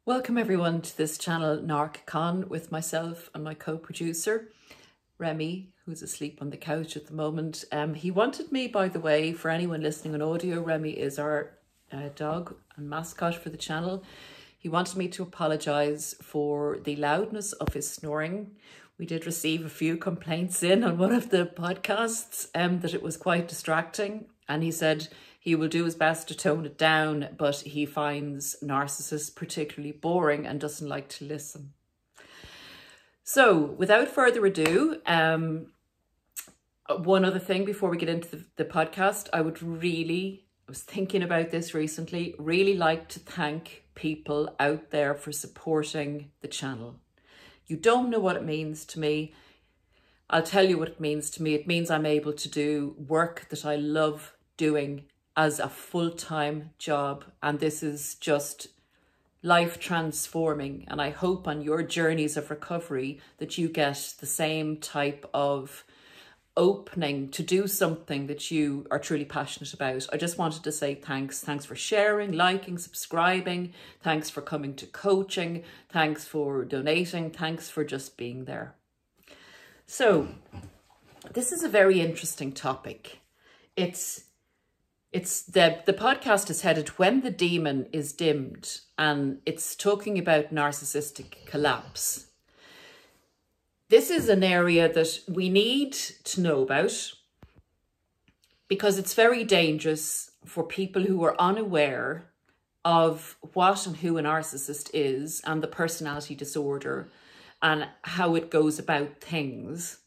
Welcome everyone to this channel, Narc with myself and my co-producer, Remy, who's asleep on the couch at the moment. He wanted me, by the way, for anyone listening on audio, Remy is our dog and mascot for the channel. He wanted me to apologise for the loudness of his snoring. We did receive a few complaints in on one of the podcasts that it was quite distracting, and he said he will do his best to tone it down, but he finds Narcissists particularly boring and doesn't like to listen. So without further ado, one other thing before we get into the podcast, I was thinking about this recently, really like to thank people out there for supporting the channel. You don't know what it means to me. I'll tell you what it means to me. It means I'm able to do work that I love doing as a full-time job, and this is just life transforming, and I hope on your journeys of recovery that you get the same type of opening to do something that you are truly passionate about. I just wanted to say thanks for sharing, liking, subscribing, thanks for coming to coaching, thanks for donating, thanks for just being there. So this is a very interesting topic. The podcast is headed When the Demon is Dimmed, and it's talking about narcissistic collapse. This is an area that we need to know about because it's very dangerous for people who are unaware of what and who a narcissist is and the personality disorder and how it goes about things.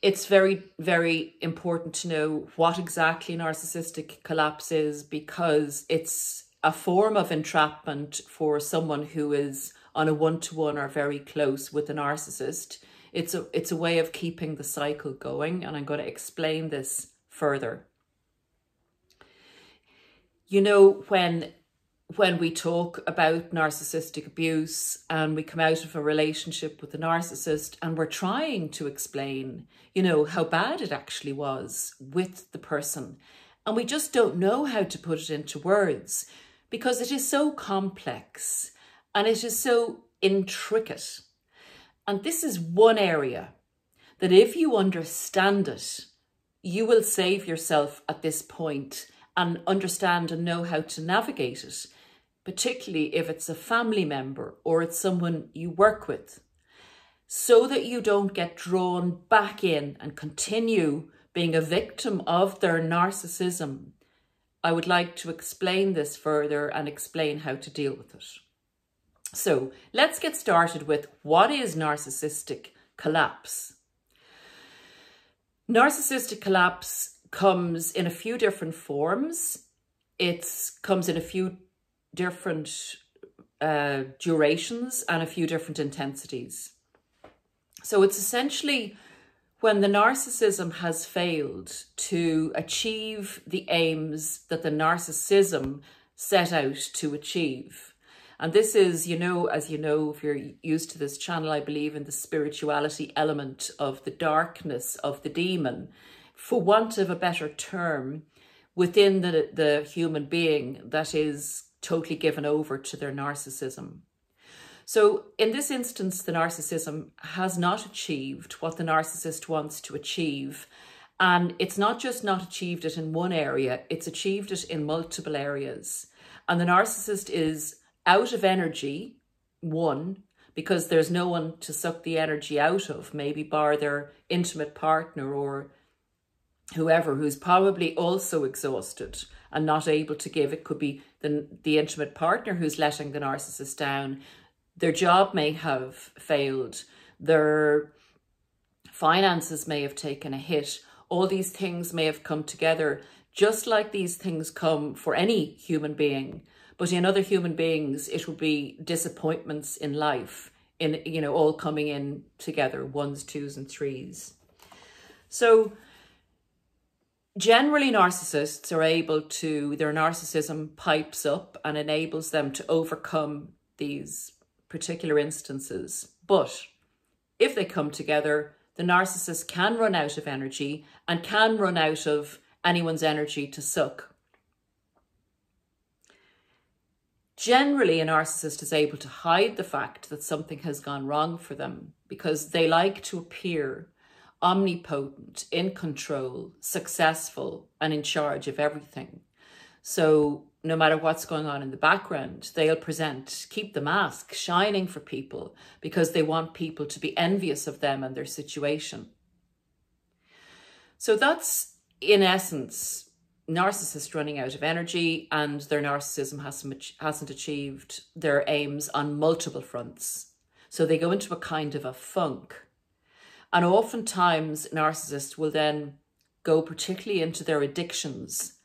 It's very, very important to know what exactly narcissistic collapse is, because it's a form of entrapment for someone who is on a one-to-one or very close with a narcissist. It's a way of keeping the cycle going, and I'm going to explain this further. You know, when we talk about narcissistic abuse and we come out of a relationship with a narcissist and we're trying to explain, you know, how bad it actually was with the person, and we just don't know how to put it into words because it is so complex and it is so intricate. And this is one area that if you understand it, you will save yourself at this point and understand and know how to navigate it, particularly if it's a family member or it's someone you work with, so that you don't get drawn back in and continue being a victim of their narcissism. I would like to explain this further and explain how to deal with it. So let's get started with what is narcissistic collapse. Narcissistic collapse comes in a few different forms. It comes in a few different durations and a few different intensities. So it's essentially when the narcissism has failed to achieve the aims that the narcissism set out to achieve. And this is, you know, as you know, if you're used to this channel, I believe in the spirituality element of the darkness of the demon, for want of a better term, within the human being that is totally given over to their narcissism. So in this instance, the narcissism has not achieved what the narcissist wants to achieve. And it's not just not achieved it in one area, it's achieved it in multiple areas. And the narcissist is out of energy, one, because there's no one to suck the energy out of, maybe bar their intimate partner or whoever, who's probably also exhausted and not able to give. It could be the intimate partner who's letting the narcissist down. Their job may have failed. Their finances may have taken a hit. All these things may have come together, just like these things come for any human being. But in other human beings, it will be disappointments in life, all coming in together, ones, twos, and threes. So generally, narcissists are able to, their narcissism pipes up and enables them to overcome these particular instances. But if they come together, the narcissist can run out of energy and can run out of anyone's energy to suck. Generally, a narcissist is able to hide the fact that something has gone wrong for them because they like to appear omnipotent, in control, successful, and in charge of everything. So no matter what's going on in the background, they'll keep the mask shining for people because they want people to be envious of them and their situation. So that's, in essence, narcissist running out of energy, and their narcissism hasn't achieved their aims on multiple fronts. So they go into a kind of a funk. And oftentimes narcissists will then go particularly into their addictions,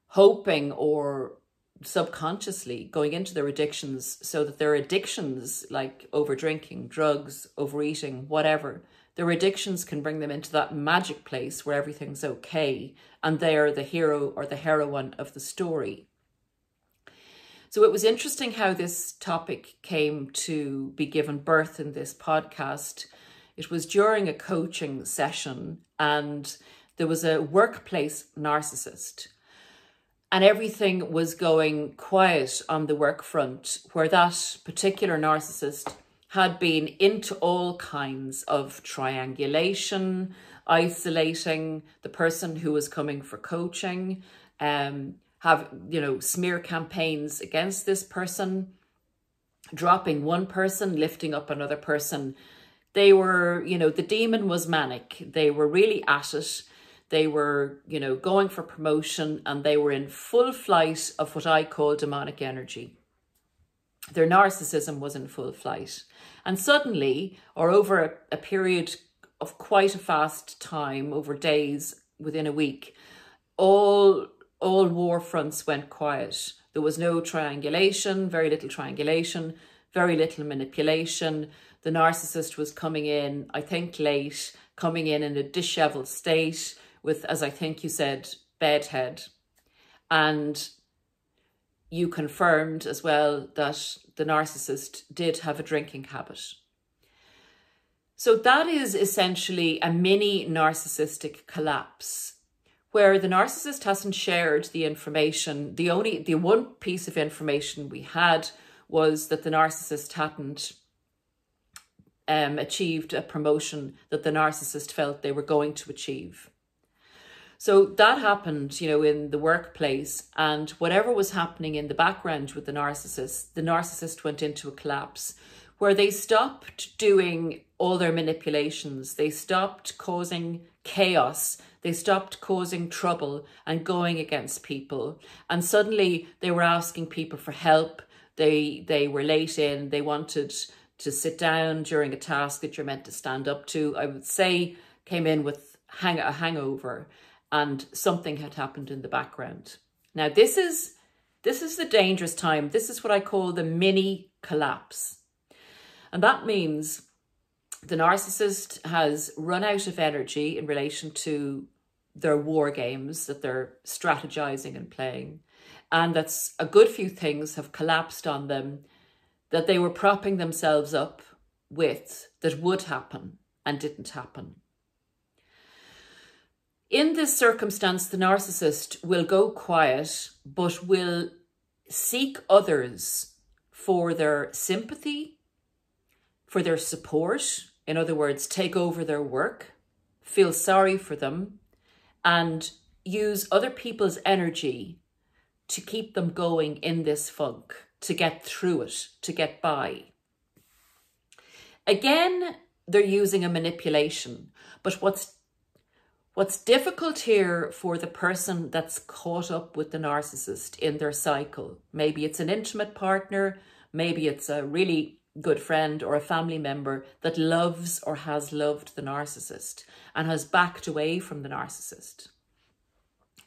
hoping or subconsciously going into their addictions so that their addictions, like over-drinking, drugs, overeating, whatever, their addictions can bring them into that magic place where everything's okay and they're the hero or the heroine of the story. So it was interesting how this topic came to be given birth in this podcast. It was during a coaching session and there was a workplace narcissist and everything was going quiet on the work front, where that particular narcissist had been into all kinds of triangulation, isolating the person who was coming for coaching, smear campaigns against this person, dropping one person, lifting up another person. They were, the demon was manic. They were really at it. They were, going for promotion, and they were in full flight of what I call demonic energy. Their narcissism was in full flight. And suddenly, or over a period of quite a fast time, over days, within a week, all war fronts went quiet. There was no triangulation, very little triangulation, very little manipulation. The narcissist was coming in, I think late, coming in a disheveled state with, as I think you said, bedhead. And you confirmed as well that the narcissist did have a drinking habit. So that is essentially a mini narcissistic collapse, where the narcissist hasn't shared the information. The one piece of information we had was that the narcissist hadn't achieved a promotion that the narcissist felt they were going to achieve. So that happened, in the workplace, and whatever was happening in the background with the narcissist went into a collapse where they stopped doing all their manipulations. They stopped causing chaos. They stopped causing trouble and going against people. And suddenly they were asking people for help. They were late in. They wanted to sit down during a task that you're meant to stand up to. I would say came in with a hangover. And something had happened in the background. Now, this is the dangerous time. This is what I call the mini collapse. And that means the narcissist has run out of energy in relation to their war games that they're strategizing and playing. And that's a good few things have collapsed on them that they were propping themselves up with that would happen and didn't happen. In this circumstance, the narcissist will go quiet, but will seek others for their sympathy, for their support. In other words, take over their work, feel sorry for them, and use other people's energy to keep them going in this funk, to get through it, to get by. Again, they're using a manipulation, but what's difficult here for the person that's caught up with the narcissist in their cycle, maybe it's an intimate partner, maybe it's a really good friend or a family member that loves or has loved the narcissist and has backed away from the narcissist.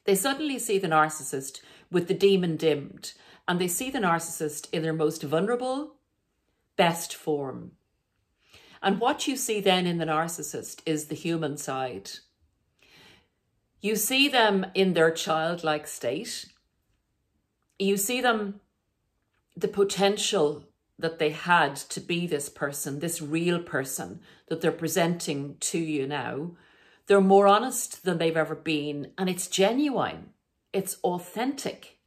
They suddenly see the narcissist with the demon dimmed, and they see the narcissist in their most vulnerable, best form. And what you see then in the narcissist is the human side. You see them in their childlike state. You see them, the potential that they had to be this person, this real person that they're presenting to you now. They're more honest than they've ever been, and it's genuine. It's authentic.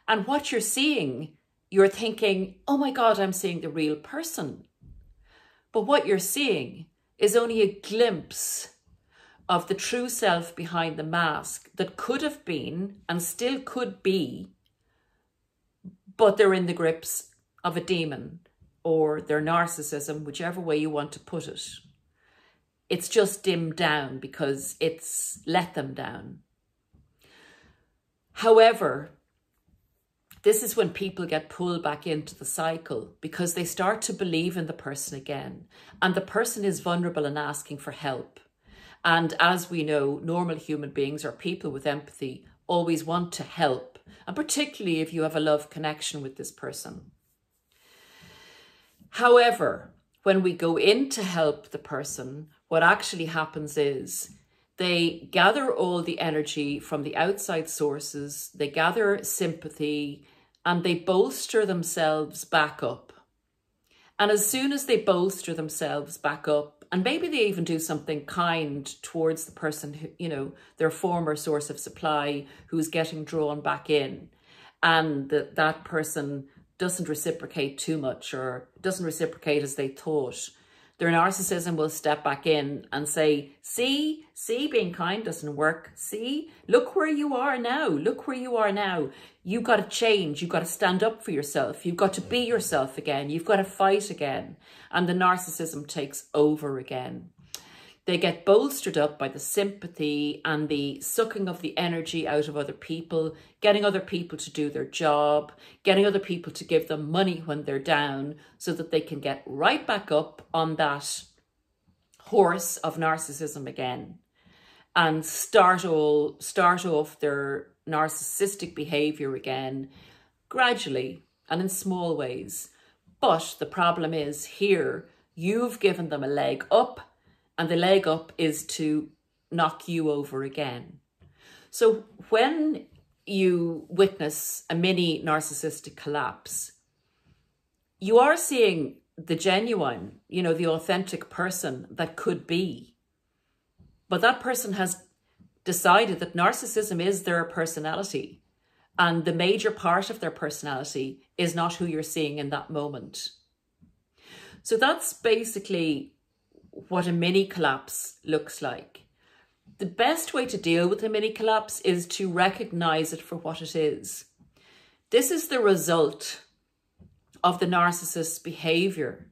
And what you're seeing, you're thinking, oh my God, I'm seeing the real person. But what you're seeing is only a glimpse of the true self behind the mask that could have been and still could be, but they're in the grips of a demon or their narcissism, whichever way you want to put it. It's just dimmed down because it's let them down. However, this is when people get pulled back into the cycle because they start to believe in the person again. And the person is vulnerable and asking for help. And as we know, normal human beings or people with empathy always want to help. And particularly if you have a love connection with this person. However, when we go in to help the person, what actually happens is they gather all the energy from the outside sources, they gather sympathy, and they bolster themselves back up. And as soon as they bolster themselves back up, and maybe they even do something kind towards the person who, you know, their former source of supply who's getting drawn back in, and that person doesn't reciprocate too much or doesn't reciprocate as they thought, their narcissism will step back in and say, see, being kind doesn't work. See, look where you are now. Look where you are now. You've got to change. You've got to stand up for yourself. You've got to be yourself again. You've got to fight again. And the narcissism takes over again. They get bolstered up by the sympathy and the sucking of the energy out of other people, getting other people to do their job, getting other people to give them money when they're down so that they can get right back up on that horse of narcissism again and start off their narcissistic behaviour again gradually and in small ways. But the problem is here, you've given them a leg up. And the leg up is to knock you over again. So when you witness a mini narcissistic collapse, you are seeing the genuine, you know, the authentic person that could be. But that person has decided that narcissism is their personality. And the major part of their personality is not who you're seeing in that moment. So that's basically what a mini collapse looks like. The best way to deal with a mini collapse is to recognize it for what it is. This is the result of the narcissist's behavior.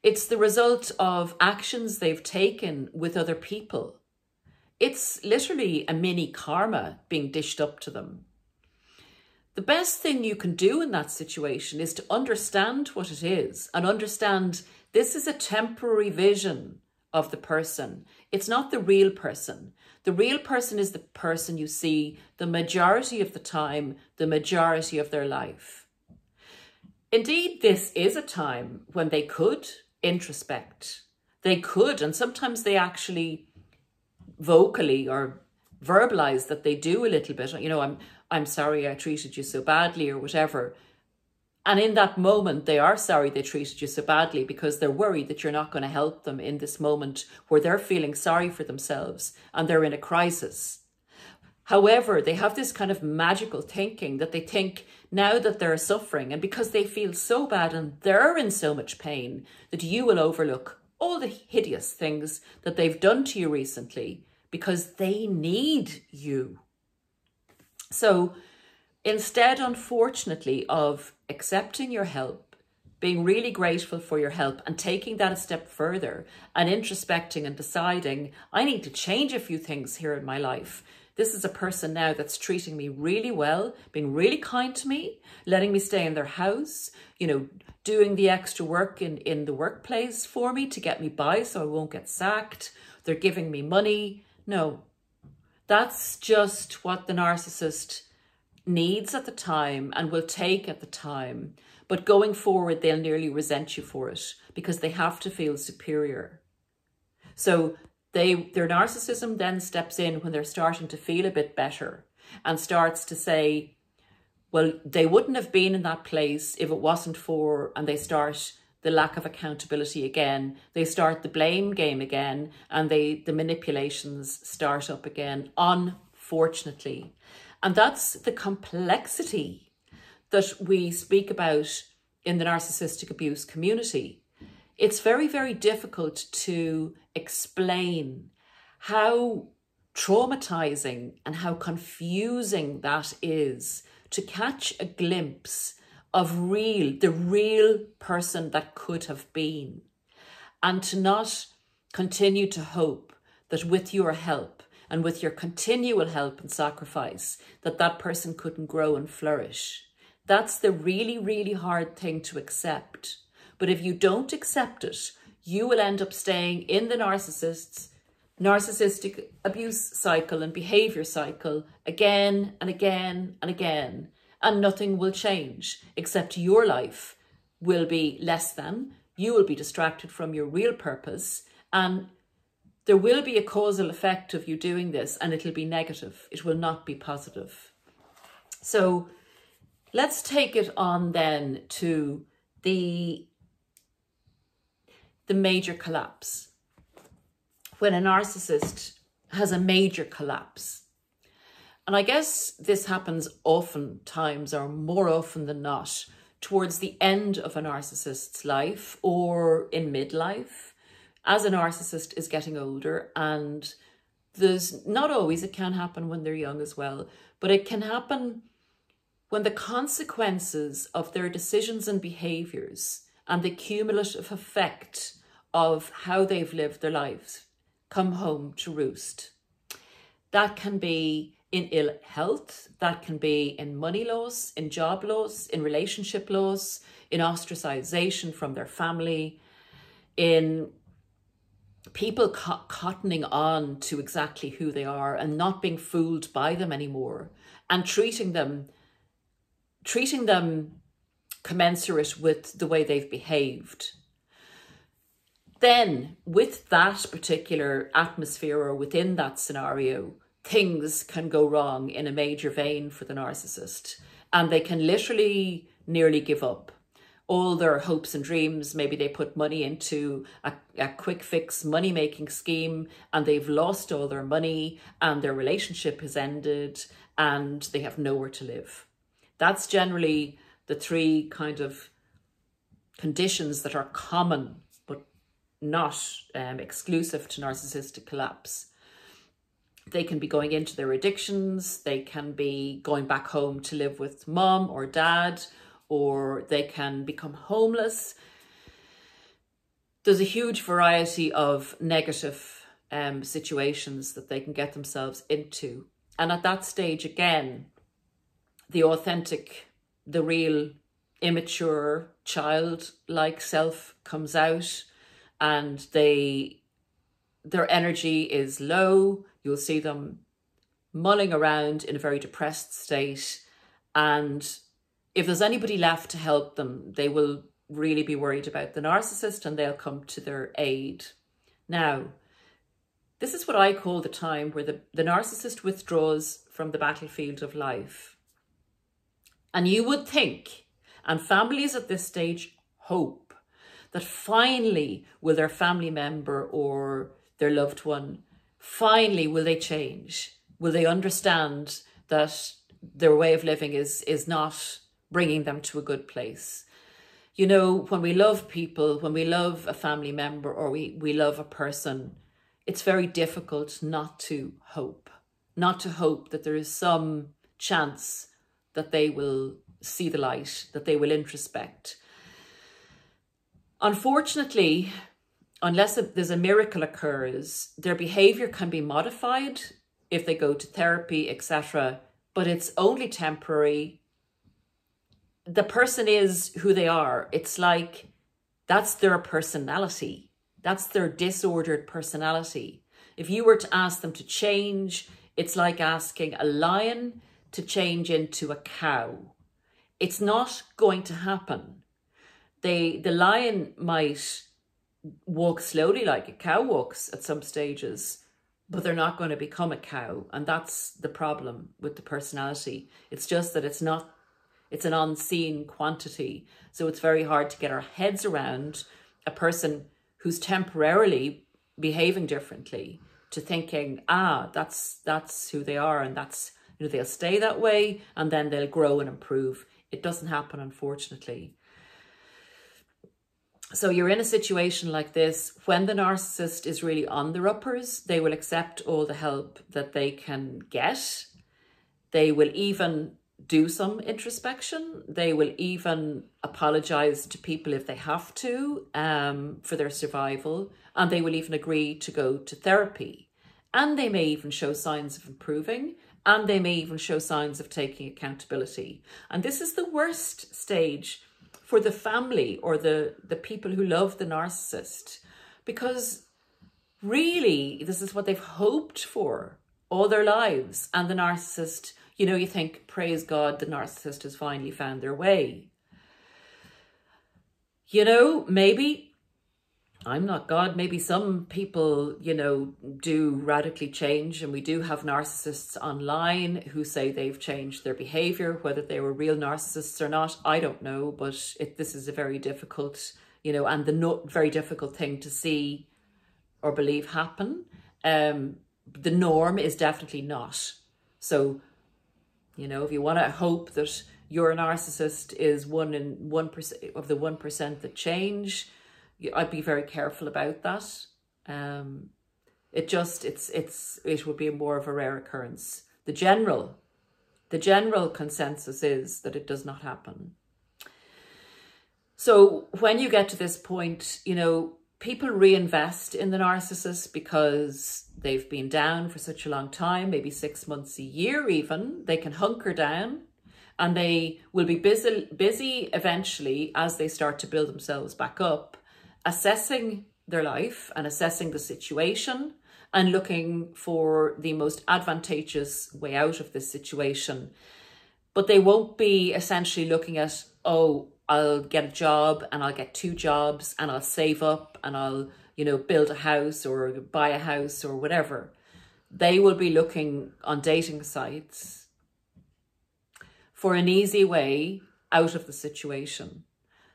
It's the result of actions they've taken with other people. It's literally a mini karma being dished up to them. The best thing you can do in that situation is to understand what it is and understand this is a temporary vision of the person. It's not the real person. The real person is the person you see the majority of the time, the majority of their life. Indeed, this is a time when they could introspect. They could, and sometimes they actually vocally or verbalize that they do a little bit, you know, I'm sorry I treated you so badly or whatever. And in that moment, they are sorry they treated you so badly because they're worried that you're not going to help them in this moment where they're feeling sorry for themselves and they're in a crisis. However, they have this kind of magical thinking that they think now that they're suffering and because they feel so bad and they're in so much pain that you will overlook all the hideous things that they've done to you recently because they need you. So instead, unfortunately, of accepting your help, being really grateful for your help and taking that a step further and introspecting and deciding, I need to change a few things here in my life. This is a person now that's treating me really well, being really kind to me, letting me stay in their house, you know, doing the extra work in the workplace for me to get me by so I won't get sacked. They're giving me money. No, that's just what the narcissist needs at the time and will take at the time. But going forward, they'll nearly resent you for it because they have to feel superior. So their narcissism then steps in when they're starting to feel a bit better and starts to say, well, they wouldn't have been in that place if it wasn't for, and they start the lack of accountability again. They start the blame game again and the manipulations start up again, unfortunately. And that's the complexity that we speak about in the narcissistic abuse community, it's very, very difficult to explain how traumatizing and how confusing that is to catch a glimpse of the real person that could have been, and to not continue to hope that with your help and with your continual help and sacrifice, that person couldn't grow and flourish. That's the really, really hard thing to accept. But if you don't accept it, you will end up staying in the narcissistic abuse cycle and behaviour cycle again and again and again, and nothing will change except your life will be less than, you will be distracted from your real purpose, and there will be a causal effect of you doing this, and it'll be negative. It will not be positive. So let's take it on then to the major collapse. When a narcissist has a major collapse. And I guess this happens oftentimes, or more often than not, towards the end of a narcissist's life or in midlife, as a narcissist is getting older. And there's not always, it can happen when they're young as well, but it can happen when the consequences of their decisions and behaviours and the cumulative effect of how they've lived their lives come home to roost. That can be in ill health, that can be in money loss, in job loss, in relationship loss, in ostracization from their family, in people cottoning on to exactly who they are and not being fooled by them anymore, and treating them commensurate with the way they've behaved. Then with that particular atmosphere or within that scenario, things can go wrong in a major vein for the narcissist, and they can literally nearly give up all their hopes and dreams. Maybe they put money into a quick fix money-making scheme, and they've lost all their money, and their relationship has ended, and they have nowhere to live. That's generally the three kind of conditions that are common, but not exclusive to narcissistic collapse. They can be going into their addictions, they can be going back home to live with mom or dad, or they can become homeless. There's a huge variety of negative situations that they can get themselves into. And at that stage, again, the authentic, the real, immature, childlike self comes out, and their energy is low. You'll see them mulling around in a very depressed state. And if there's anybody left to help them, they will really be worried about the narcissist, and they'll come to their aid. Now, this is what I call the time where the narcissist withdraws from the battlefield of life. And you would think, and families at this stage hope, that finally will their family member or their loved one, finally will they change? Will they understand that their way of living is not bringing them to a good place? You know, when we love people, when we love a family member, or we love a person, it's very difficult not to hope that there is some chance that they will see the light, that they will introspect. Unfortunately, unless there's a miracle occurs, their behaviour can be modified if they go to therapy, etc. But it's only temporary. The person is who they are. It's like that's their personality. That's their disordered personality. If you were to ask them to change, it's like asking a lion to change into a cow. It's not going to happen. The lion might walk slowly like a cow walks at some stages, but they're not going to become a cow. And that's the problem with the personality. It's just that it's an unseen quantity. So it's very hard to get our heads around a person who's temporarily behaving differently to thinking, that's who they are, and that's, you know, they'll stay that way and then they'll grow and improve. It doesn't happen, unfortunately. So you're in a situation like this. When the narcissist is really on their uppers, they will accept all the help that they can get. They will even do some introspection. They will even apologize to people if they have to, for their survival. And they will even agree to go to therapy. And they may even show signs of improving. And they may even show signs of taking accountability. And this is the worst stage for the family or the people who love the narcissist. Because really, this is what they've hoped for all their lives. And the narcissist, you know, you think, praise God, the narcissist has finally found their way. You know, maybe, I'm not God, maybe some people, you know, do radically change, and we do have narcissists online who say they've changed their behaviour, whether they were real narcissists or not, I don't know, but this is a very difficult, you know, and very difficult thing to see or believe happen. The norm is definitely not. So, you know, if you want to hope that your narcissist is 1% of the 1% that change, I'd be very careful about that. It would be more of a rare occurrence. The general consensus is that it does not happen. So when you get to this point, you know, people reinvest in the narcissist because they've been down for such a long time, maybe 6 months, a year even. They can hunker down and they will be busy eventually as they start to build themselves back up, assessing their life and assessing the situation and looking for the most advantageous way out of this situation. But they won't be essentially looking at, oh, I'll get a job and I'll get 2 jobs and I'll save up and I'll, you know, build a house or buy a house or whatever. They will be looking on dating sites for an easy way out of the situation.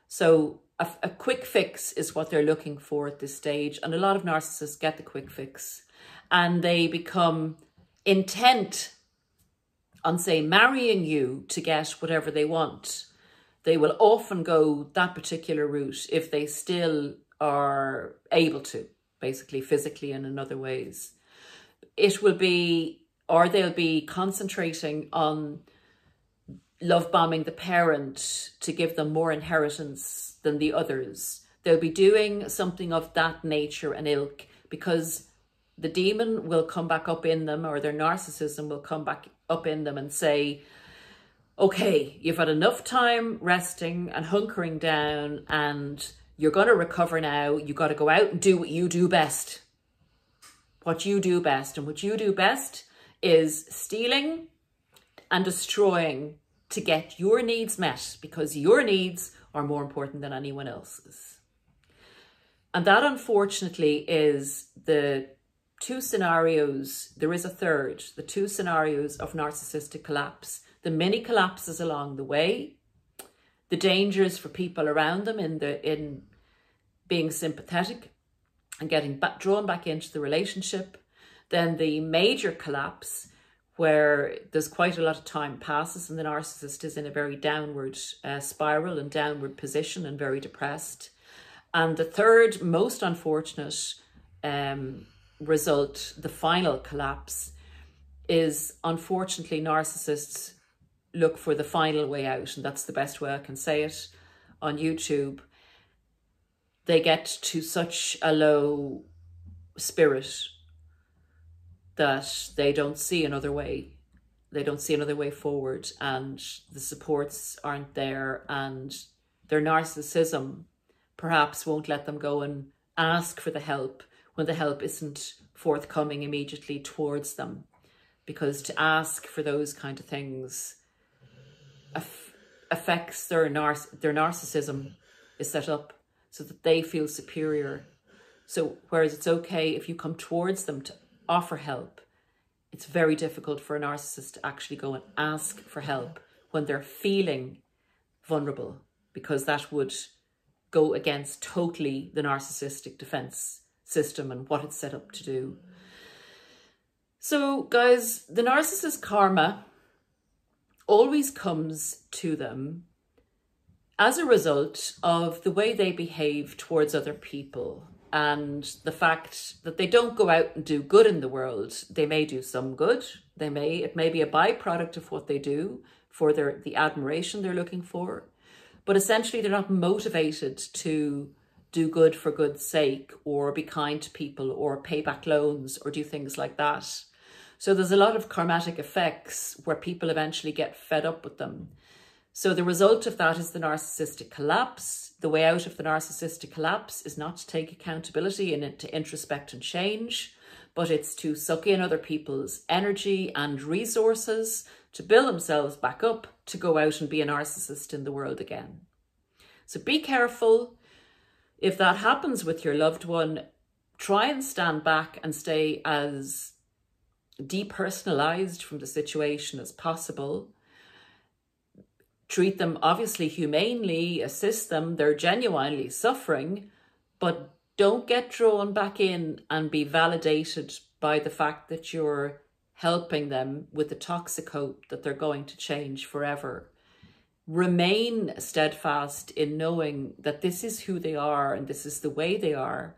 So a quick fix is what they're looking for at this stage. And a lot of narcissists get the quick fix and they become intent on, say, marrying you to get whatever they want. They will often go that particular route if they still are able to, basically physically and in other ways. It will be, or they'll be concentrating on love bombing the parent to give them more inheritance than the others. They'll be doing something of that nature and ilk because the demon will come back up in them, or their narcissism will come back up in them and say, okay, you've had enough time resting and hunkering down and you're going to recover now. You got to go out and do what you do best. What you do best. And what you do best is stealing and destroying to get your needs met, because your needs are more important than anyone else's. And that, unfortunately, is the 2 scenarios. There is a third, the 2 scenarios of narcissistic collapse. The mini collapses along the way, the dangers for people around them in being sympathetic and getting drawn back into the relationship. Then the major collapse, where there's quite a lot of time passes and the narcissist is in a very downward spiral and downward position and very depressed. And the third, most unfortunate result, the final collapse, is unfortunately narcissists look for the final way out. And that's the best way I can say it on YouTube. They get to such a low spirit that they don't see another way. They don't see another way forward, and the supports aren't there, and their narcissism perhaps won't let them go and ask for the help when the help isn't forthcoming immediately towards them. Because to ask for those kind of things affects their narcissism is set up so that they feel superior. So whereas it's okay if you come towards them to offer help, it's very difficult for a narcissist to actually go and ask for help when they're feeling vulnerable, because that would go against totally the narcissistic defense system and what it's set up to do. So guys, the narcissist karma always comes to them as a result of the way they behave towards other people and the fact that they don't go out and do good in the world. They may do some good. It may be a byproduct of what they do for the admiration they're looking for. But essentially, they're not motivated to do good for good's sake or be kind to people or pay back loans or do things like that. So there's a lot of karmatic effects where people eventually get fed up with them. So the result of that is the narcissistic collapse. The way out of the narcissistic collapse is not to take accountability and to introspect and change, but it's to suck in other people's energy and resources to build themselves back up to go out and be a narcissist in the world again. So be careful. If that happens with your loved one, try and stand back and stay as depersonalized from the situation as possible. Treat them obviously humanely, assist them. They're genuinely suffering, but don't get drawn back in and be validated by the fact that you're helping them with the toxic hope that they're going to change forever. Remain steadfast in knowing that this is who they are and this is the way they are.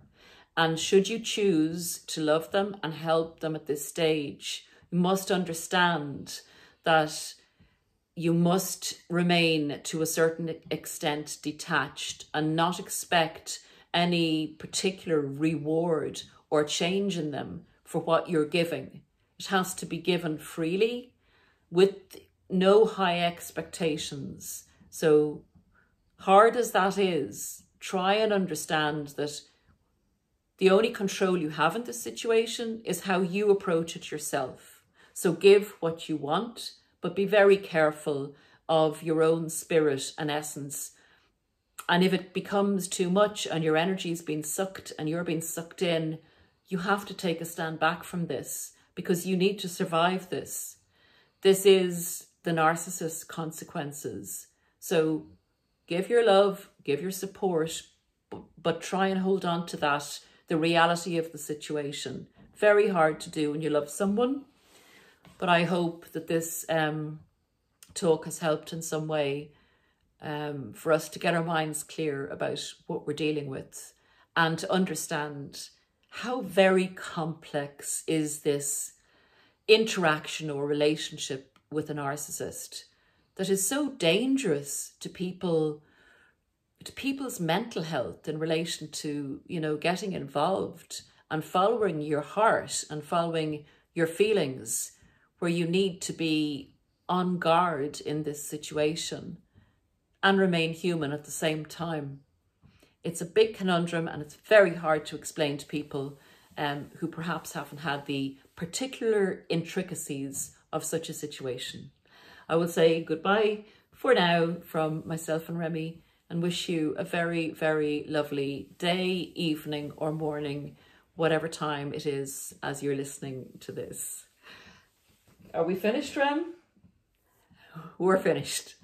And should you choose to love them and help them at this stage, you must understand that you must remain to a certain extent detached and not expect any particular reward or change in them for what you're giving. It has to be given freely with no high expectations. So hard as that is, try and understand that the only control you have in this situation is how you approach it yourself. So give what you want, but be very careful of your own spirit and essence. And if it becomes too much and your energy is being sucked and you're being sucked in, you have to take a stand back from this because you need to survive this. This is the narcissist's consequences. So give your love, give your support, but try and hold on to that, the reality of the situation. Very hard to do when you love someone. But I hope that this talk has helped in some way for us to get our minds clear about what we're dealing with and to understand how very complex is this interaction or relationship with a narcissist that is so dangerous to people's mental health in relation to, getting involved and following your heart and following your feelings, where you need to be on guard in this situation and remain human at the same time. It's a big conundrum and it's very hard to explain to people who perhaps haven't had the particular intricacies of such a situation. I will say goodbye for now from myself and Remy and wish you a very, very lovely day, evening or morning, whatever time it is as you're listening to this. Are we finished, Rem? We're finished.